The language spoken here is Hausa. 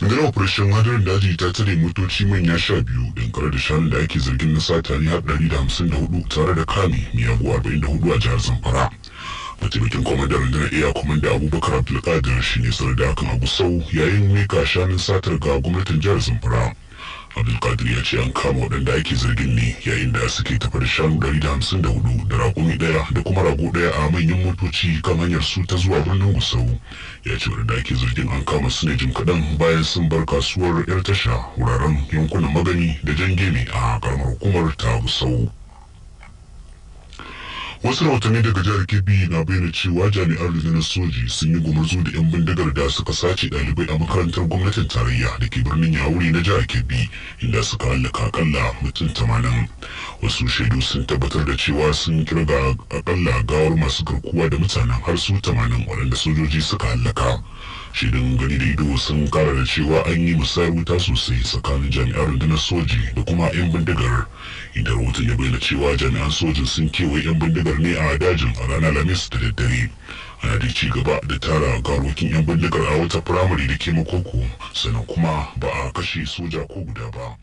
Rundunar Operation Hadarin Daji ta tare motoci manya 12 dankare da shanun da ake zargin na sata ne har 154 tare da kame miyagu 44 a jihar Zamfara. Mataimakin kwamandan rundunar Air Commander Abubakar Abdulkadir shi ne sanar da hakan a Gusau yayin mika shanun satar ga gwamnatin jihar Zamfara. Abdulkadir ya ce an kama waɗanda ake zargin ne yayin da suke tafa da shanu 154 da raƙumi ɗaya da kuma rago ɗaya a manyan motoci kan hanyar su ta zuwa birnin Gusau. Ya ce waɗanda ake zargin an kama su ne jim kaɗan bayan sun bar kasuwar 'yar tasha wuraren yankunan Magani da Jangeme a ƙaramar hukumar ta Gusau. Wasu rahotanni daga jihar Kebbi na bayyana cewa jami'an rundunar soji sun yi gumurzu da 'yan bindigar da suka sace ɗalibai a makarantar gwamnatin tarayya da ke birnin Yawuri na jihar Kebbi, inda suka hallaka akalla mutum 80. Wasu shaidu sun tabbatar da cewa sun kirga akalla gawar masu garkuwa da mutanen har su 80 waɗanda sojoji suka hallaka. Shaidun gani da ido sun kara da cewa an yi musayar wuta sosai tsakanin jami'an rundunar soji da kuma 'yan bindigar, inda rahoton ya bayyana cewa jami'an sojin sun kewaye 'yan bindigar ne a dajin a ranar Alhamis da daddare. Ana da ci gaba da tara garokin 'yan bindigar a wata firamare da ke Makoko, sannan kuma ba a kashe soja ko guda ba.